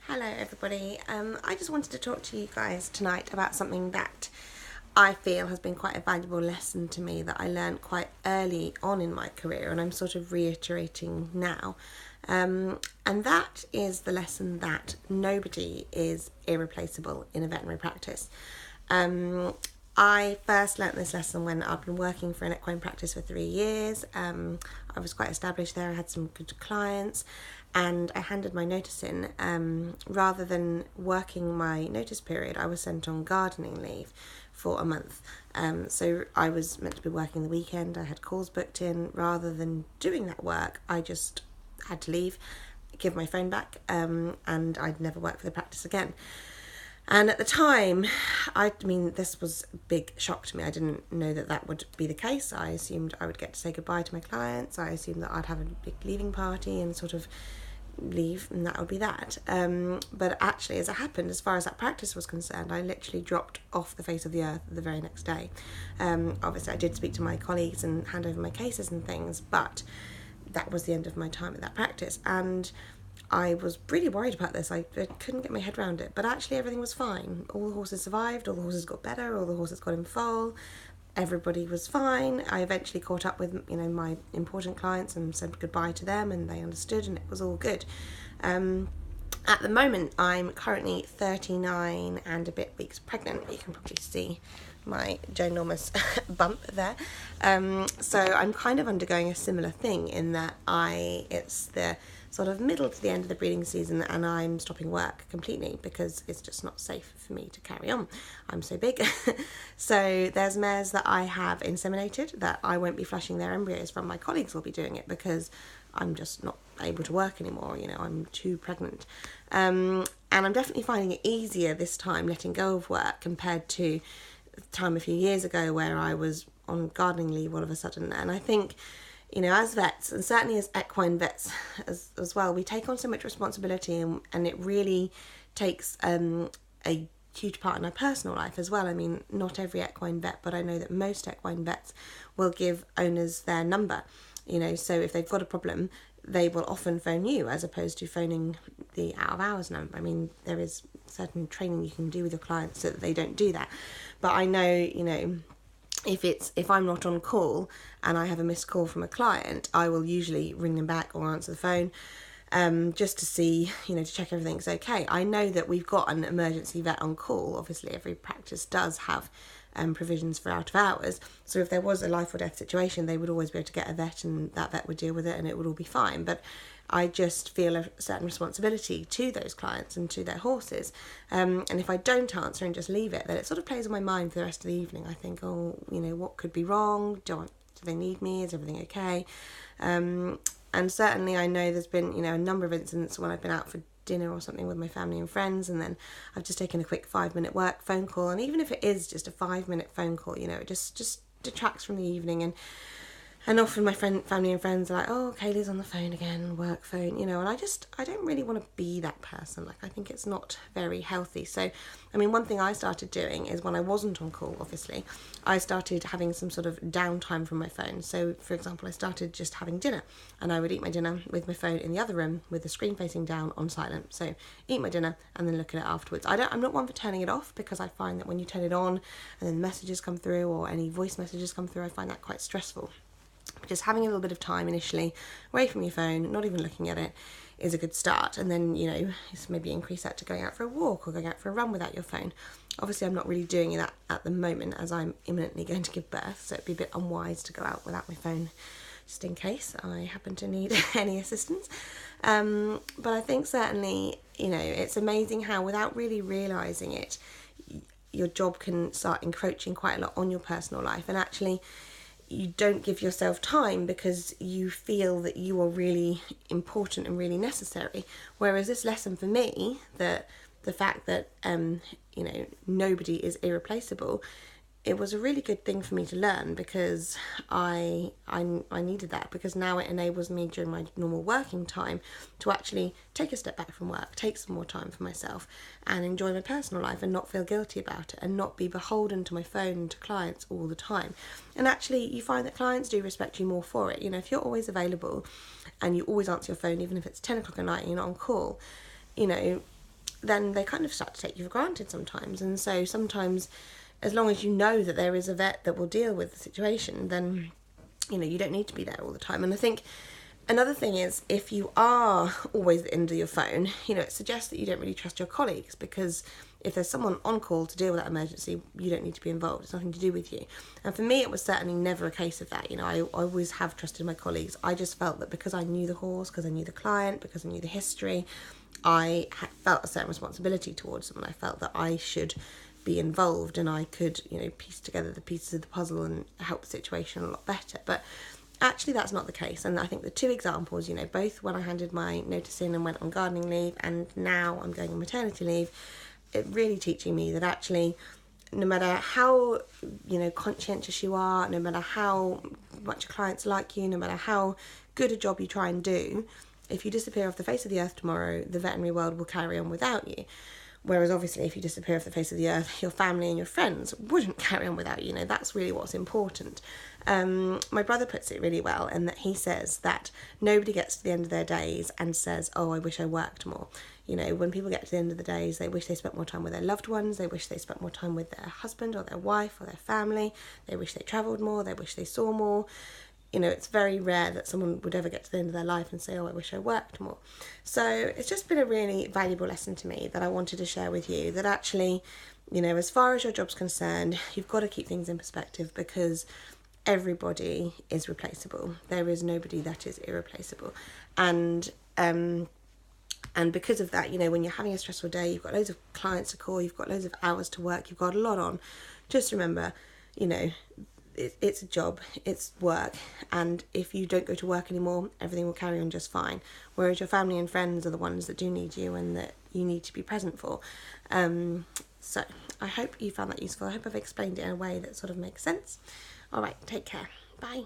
Hello everybody, I just wanted to talk to you guys tonight about something that I feel has been quite a valuable lesson to me that I learned quite early on in my career, and I'm sort of reiterating now, and that is the lesson that nobody is irreplaceable in a veterinary practice. I first learnt this lesson when I'd been working for an equine practice for 3 years. I was quite established there, I had some good clients, and I handed my notice in. Rather than working my notice period, I was sent on gardening leave for a month. So I was meant to be working the weekend, I had calls booked in. Rather than doing that work, I just had to leave, give my phone back, and I'd never work for the practice again. And at the time, this was a big shock to me. I didn't know that that would be the case. I assumed I would get to say goodbye to my clients. I assumed that I'd have a big leaving party and sort of leave, and that would be that. But actually, as it happened, as far as that practice was concerned, I literally dropped off the face of the earth the very next day. Obviously, I did speak to my colleagues and hand over my cases and things, but that was the end of my time at that practice. And I was really worried about this. I couldn't get my head around it, but actually everything was fine. All the horses survived, all the horses got better, all the horses got in foal, everybody was fine. I eventually caught up with my important clients and said goodbye to them, and they understood, and it was all good. At the moment, I'm currently 39 and a bit weeks pregnant. You can probably see my ginormous bump there. So I'm kind of undergoing a similar thing in that it's the sort of middle to the end of the breeding season, and I'm stopping work completely because it's just not safe for me to carry on. I'm so big. So there's mares that I have inseminated that I won't be flushing their embryos from. My colleagues will be doing it because I'm just not able to work anymore. I'm too pregnant. And I'm definitely finding it easier this time letting go of work compared to the time a few years ago where I was on gardening leave all of a sudden. And I think, as vets, and certainly as equine vets as well, we take on so much responsibility, and it really takes a huge part in our personal life as well. I mean, not every equine vet, but I know that most equine vets will give owners their number. So if they've got a problem, they will often phone you as opposed to phoning the out of hours number. I mean, there is certain training you can do with your clients so that they don't do that. But I know, if I'm not on call and I have a missed call from a client, I will usually ring them back or answer the phone, just to see, to check everything's okay. I know that we've got an emergency vet on call. Obviously, every practice does have provisions for out of hours. So if there was a life or death situation, they would always be able to get a vet, and that vet would deal with it, and it would all be fine. But I just feel a certain responsibility to those clients and to their horses. And if I don't answer and just leave it, then it sort of plays on my mind for the rest of the evening. I think, what could be wrong? Do they need me? Is everything okay? And certainly I know there's been, a number of incidents when I've been out for dinner or something with my family and friends, and then I've just taken a quick 5-minute work phone call, and even if it is just a 5-minute phone call, it just detracts from the evening. And often my family and friends are like, oh, Kayleigh's on the phone again, work phone, and I don't really want to be that person. I think it's not very healthy. So, one thing I started doing is when I wasn't on call, obviously, I started having some sort of downtime from my phone. So, for example, I started just having dinner, and I would eat my dinner with my phone in the other room with the screen facing down on silent. So, eat my dinner and then look at it afterwards. I'm not one for turning it off, because I find that when you turn it on and then messages come through or any voice messages come through, I find that quite stressful. Just having a little bit of time initially away from your phone, not even looking at it, is a good start. And then, maybe increase that to going out for a walk or going out for a run without your phone. Obviously, I'm not really doing that at the moment as I'm imminently going to give birth, so it'd be a bit unwise to go out without my phone, just in case I happen to need any assistance. But I think certainly, it's amazing how, without really realising it, your job can start encroaching quite a lot on your personal life, and actually you don't give yourself time because you feel that you are really important and really necessary. Whereas this lesson for me, that the fact that nobody is irreplaceable, it was a really good thing for me to learn, because I needed that, because now it enables me during my normal working time to actually take a step back from work, take some more time for myself and enjoy my personal life, and not feel guilty about it, and not be beholden to my phone and to clients all the time. And actually you find that clients do respect you more for it. If you're always available and you always answer your phone, even if it's 10 o'clock at night and you're not on call, then they kind of start to take you for granted sometimes. And so sometimes, as long as you know that there is a vet that will deal with the situation, then, you know, you don't need to be there all the time. And I think another thing is, if you are always at the end of your phone, you know, it suggests that you don't really trust your colleagues, because if there's someone on call to deal with that emergency, you don't need to be involved. It's nothing to do with you. And for me, it was certainly never a case of that. You know, I always have trusted my colleagues. I just felt that because I knew the horse, because I knew the client, because I knew the history, I felt a certain responsibility towards them, and I felt that I should be involved, and I could, you know, piece together the pieces of the puzzle and help the situation a lot better. But actually that's not the case. And I think the two examples, you know, both when I handed my notice in and went on gardening leave, and now I'm going on maternity leave, it really teaching me that actually, no matter how, you know, conscientious you are, no matter how much your clients like you, no matter how good a job you try and do, if you disappear off the face of the earth tomorrow, the veterinary world will carry on without you. Whereas obviously if you disappear off the face of the earth, your family and your friends wouldn't carry on without you. You know, that's really what's important. My brother puts it really well, in that he says that nobody gets to the end of their days and says, oh, I wish I worked more. You know, when people get to the end of the days, they wish they spent more time with their loved ones, they wish they spent more time with their husband or their wife or their family, they wish they travelled more, they wish they saw more. You know, it's very rare that someone would ever get to the end of their life and say, oh, I wish I worked more. So it's just been a really valuable lesson to me that I wanted to share with you, that actually, you know, as far as your job's concerned, you've got to keep things in perspective, because everybody is replaceable. There is nobody that is irreplaceable. And because of that, you know, when you're having a stressful day, you've got loads of clients to call, you've got loads of hours to work, you've got a lot on, just remember, you know, it's a job, it's work, and if you don't go to work anymore, everything will carry on just fine. Whereas your family and friends are the ones that do need you and that you need to be present for. So I hope you found that useful. I hope I've explained it in a way that sort of makes sense. All right, take care. Bye.